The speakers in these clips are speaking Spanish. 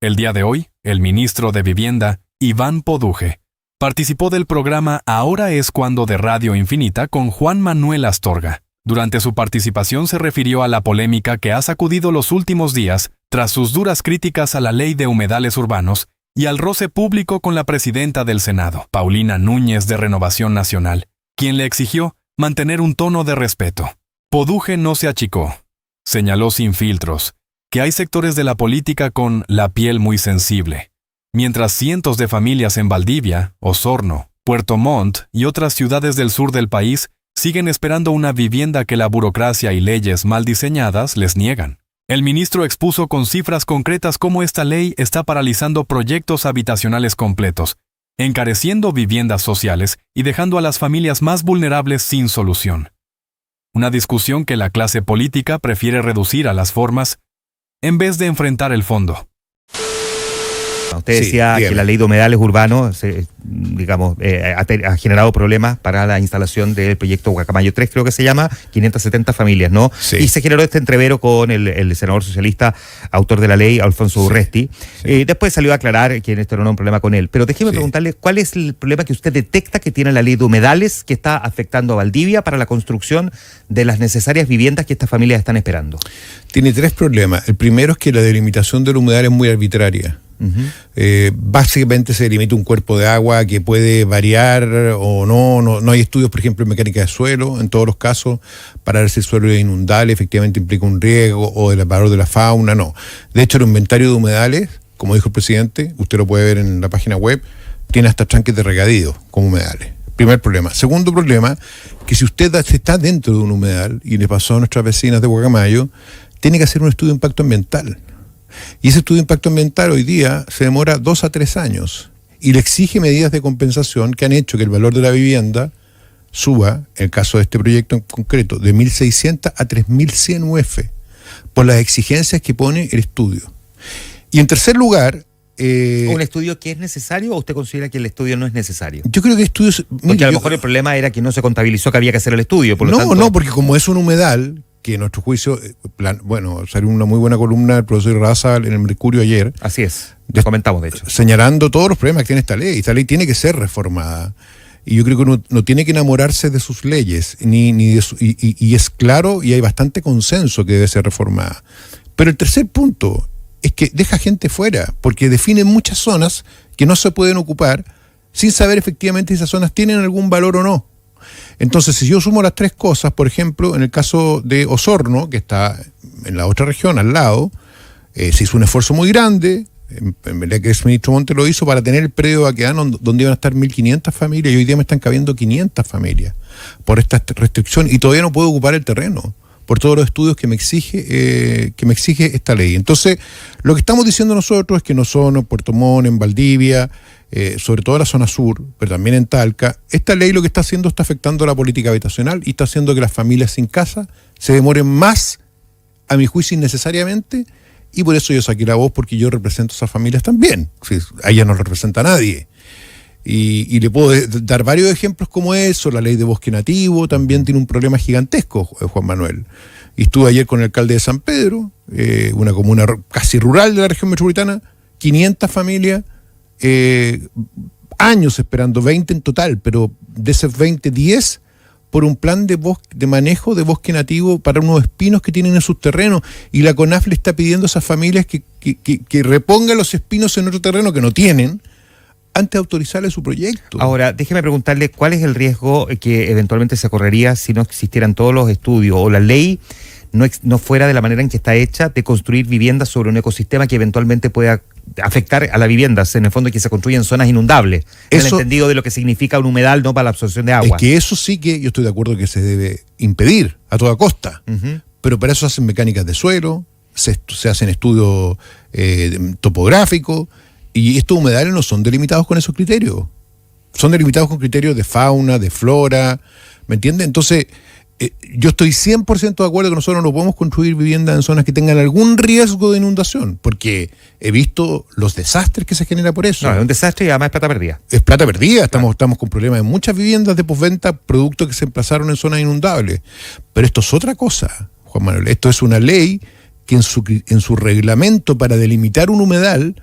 El día de hoy, el ministro de Vivienda, Iván Poduje, participó del programa Ahora es cuando de Radio Infinita con Juan Manuel Astorga. Durante su participación se refirió a la polémica que ha sacudido los últimos días tras sus duras críticas a la ley de humedales urbanos y al roce público con la presidenta del Senado, Paulina Núñez de Renovación Nacional, quien le exigió mantener un tono de respeto. Poduje no se achicó. Señaló sin filtros que hay sectores de la política con la piel muy sensible, mientras cientos de familias en Valdivia, Osorno, Puerto Montt y otras ciudades del sur del país siguen esperando una vivienda que la burocracia y leyes mal diseñadas les niegan. El ministro expuso con cifras concretas cómo esta ley está paralizando proyectos habitacionales completos, encareciendo viviendas sociales y dejando a las familias más vulnerables sin solución. Una discusión que la clase política prefiere reducir a las formas en vez de enfrentar el fondo. Usted decía que la ley de humedales urbanos ha generado problemas para la instalación del proyecto Guacamayo 3, creo que se llama, 570 familias, ¿no? Sí. Y se generó este entrevero con el senador socialista, autor de la ley, Alfonso Urresti. Después salió a aclarar que esto no era un problema con él. Pero déjeme preguntarle, ¿cuál es el problema que usted detecta que tiene la ley de humedales que está afectando a Valdivia para la construcción de las necesarias viviendas que estas familias están esperando? Tiene tres problemas. El primero es que la delimitación del humedal es muy arbitraria. Básicamente se delimita un cuerpo de agua que puede variar o no hay estudios, por ejemplo, en mecánica de suelo, en todos los casos, para ver si el suelo es inundable, efectivamente implica un riesgo o el valor de la fauna, no. De hecho, el inventario de humedales, como dijo el presidente, usted lo puede ver en la página web, tiene hasta tranques de regadío como humedales. Primer problema. Segundo problema, que si usted está dentro de un humedal, y le pasó a nuestras vecinas de Guacamayo, tiene que hacer un estudio de impacto ambiental. Y ese estudio de impacto ambiental hoy día se demora 2 a 3 años y le exige medidas de compensación que han hecho que el valor de la vivienda suba, en el caso de este proyecto en concreto, de 1.600 a 3.100 UF por las exigencias que pone el estudio. Y en tercer lugar... ¿Un estudio que es necesario o usted considera que el estudio no es necesario? Yo creo que estudios... Porque a lo mejor el problema era que no se contabilizó que había que hacer el estudio. Por lo tanto... No, porque como es un humedal... que en nuestro juicio, salió una muy buena columna del profesor Raza en el Mercurio ayer. Así es, lo comentamos de hecho. Señalando todos los problemas que tiene esta ley. Esta ley tiene que ser reformada. Y yo creo que uno no tiene que enamorarse de sus leyes, y es claro y hay bastante consenso que debe ser reformada. Pero el tercer punto es que deja gente fuera, porque define muchas zonas que no se pueden ocupar sin saber efectivamente si esas zonas tienen algún valor o no. Entonces, si yo sumo las tres cosas, por ejemplo, en el caso de Osorno, que está en la otra región, al lado, se hizo un esfuerzo muy grande, en verdad que el ministro Monte lo hizo para tener el predio Baquedano donde iban a estar 1.500 familias, y hoy día me están cabiendo 500 familias por esta restricción, y todavía no puedo ocupar el terreno, por todos los estudios que me exige esta ley. Entonces, lo que estamos diciendo nosotros es que en Osorno, en Puerto Montt, en Valdivia, sobre todo en la zona sur, pero también en Talca, esta ley lo que está haciendo está afectando la política habitacional y está haciendo que las familias sin casa se demoren más, a mi juicio, innecesariamente, y por eso yo saqué la voz, porque yo represento a esas familias también. A ellas no representa a nadie. Y le puedo dar varios ejemplos como eso. La ley de bosque nativo también tiene un problema gigantesco, Juan Manuel. Y estuve ayer con el alcalde de San Pedro, una comuna casi rural de la región metropolitana, 500 familias, años esperando, 20 en total, pero de esos 20, 10 por un plan de manejo de bosque nativo para unos espinos que tienen en sus terrenos, y la CONAF le está pidiendo a esas familias que repongan los espinos en otro terreno que no tienen, antes de autorizarle su proyecto. Ahora, déjeme preguntarle, ¿cuál es el riesgo que eventualmente se correría si no existieran todos los estudios o la ley no fuera de la manera en que está hecha de construir viviendas sobre un ecosistema que eventualmente pueda afectar a las viviendas, en el fondo que se construyen zonas inundables, en el entendido de lo que significa un humedal no para la absorción de agua? Es que eso sí que yo estoy de acuerdo que se debe impedir a toda costa, pero para eso se hacen mecánicas de suelo, se hacen estudios topográficos, y estos humedales no son delimitados con esos criterios, son delimitados con criterios de fauna, de flora, ¿me entiendes? Entonces, yo estoy 100% de acuerdo que nosotros no podemos construir viviendas en zonas que tengan algún riesgo de inundación, porque he visto los desastres que se genera por eso. No, es un desastre y además es plata perdida. Es plata perdida, estamos con problemas en muchas viviendas de postventa, productos que se emplazaron en zonas inundables. Pero esto es otra cosa, Juan Manuel, esto es una ley que en su reglamento para delimitar un humedal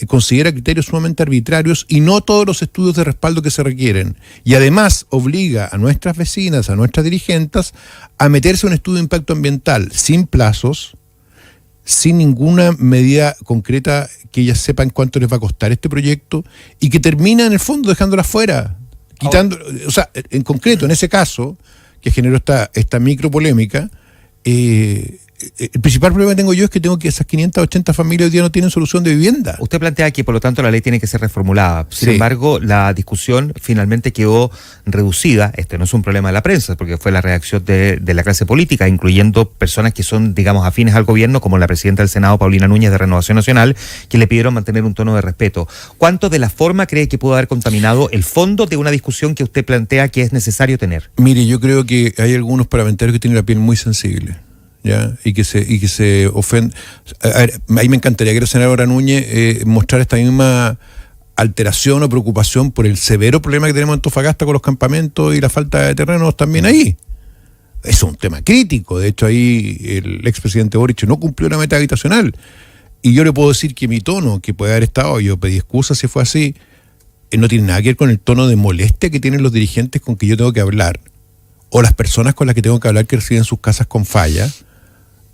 considera criterios sumamente arbitrarios y no todos los estudios de respaldo que se requieren. Y además obliga a nuestras vecinas, a nuestras dirigentes, a meterse en un estudio de impacto ambiental sin plazos, sin ninguna medida concreta que ellas sepan cuánto les va a costar este proyecto y que termina en el fondo dejándola fuera, quitando, o sea, en concreto, en ese caso, que generó esta micro polémica, el principal problema que tengo yo es que tengo que esas 580 familias hoy día no tienen solución de vivienda. Usted plantea que por lo tanto la ley tiene que ser reformulada. Sin Sí. embargo, la discusión finalmente quedó reducida. Este no es un problema de la prensa, porque fue la reacción de la clase política, incluyendo personas que son, digamos, afines al gobierno, como la presidenta del Senado, Paulina Núñez, de Renovación Nacional, que le pidieron mantener un tono de respeto. ¿Cuánto de la forma cree que pudo haber contaminado el fondo de una discusión que usted plantea que es necesario tener? Mire, yo creo que hay algunos parlamentarios que tienen la piel muy sensible, ¿ya? Y que se ofenden. A ver, ahí me encantaría que la senadora Núñez mostrar esta misma alteración o preocupación por el severo problema que tenemos en Antofagasta con los campamentos y la falta de terrenos también ahí. Es un tema crítico. De hecho, ahí el expresidente Boric no cumplió la meta habitacional. Y yo le puedo decir que mi tono, que puede haber estado, yo pedí excusas si fue así, no tiene nada que ver con el tono de molestia que tienen los dirigentes con que yo tengo que hablar, o las personas con las que tengo que hablar que residen sus casas con falla.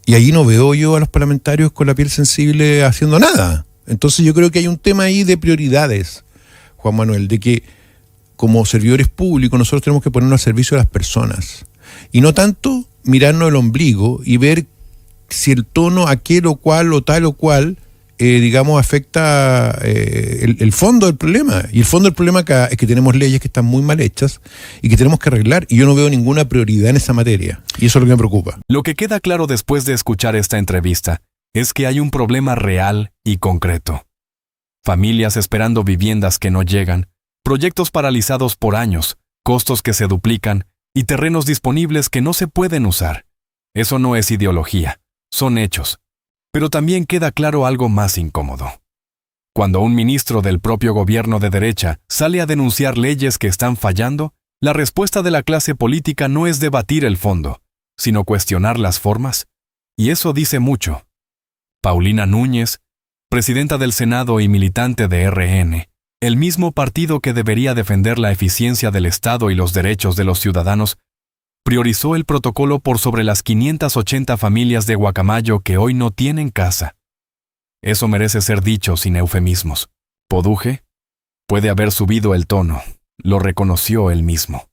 Y allí no veo yo a los parlamentarios con la piel sensible haciendo nada. Entonces yo creo que hay un tema ahí de prioridades, Juan Manuel, de que como servidores públicos nosotros tenemos que ponernos al servicio de las personas. Y no tanto mirarnos el ombligo y ver si el tono aquel o cual o tal o cual, digamos, afecta el fondo del problema. Y el fondo del problema acá es que tenemos leyes que están muy mal hechas y que tenemos que arreglar. Y yo no veo ninguna prioridad en esa materia. Y eso es lo que me preocupa. Lo que queda claro después de escuchar esta entrevista es que hay un problema real y concreto. Familias esperando viviendas que no llegan, proyectos paralizados por años, costos que se duplican y terrenos disponibles que no se pueden usar. Eso no es ideología, son hechos. Pero también queda claro algo más incómodo. Cuando un ministro del propio gobierno de derecha sale a denunciar leyes que están fallando, la respuesta de la clase política no es debatir el fondo, sino cuestionar las formas. Y eso dice mucho. Paulina Núñez, presidenta del Senado y militante de RN, el mismo partido que debería defender la eficiencia del Estado y los derechos de los ciudadanos, priorizó el protocolo por sobre las 580 familias de Guacamayo que hoy no tienen casa. Eso merece ser dicho sin eufemismos. Poduje puede haber subido el tono, lo reconoció él mismo.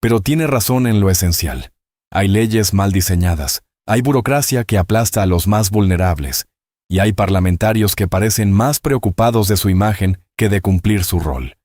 Pero tiene razón en lo esencial. Hay leyes mal diseñadas, hay burocracia que aplasta a los más vulnerables, y hay parlamentarios que parecen más preocupados de su imagen que de cumplir su rol.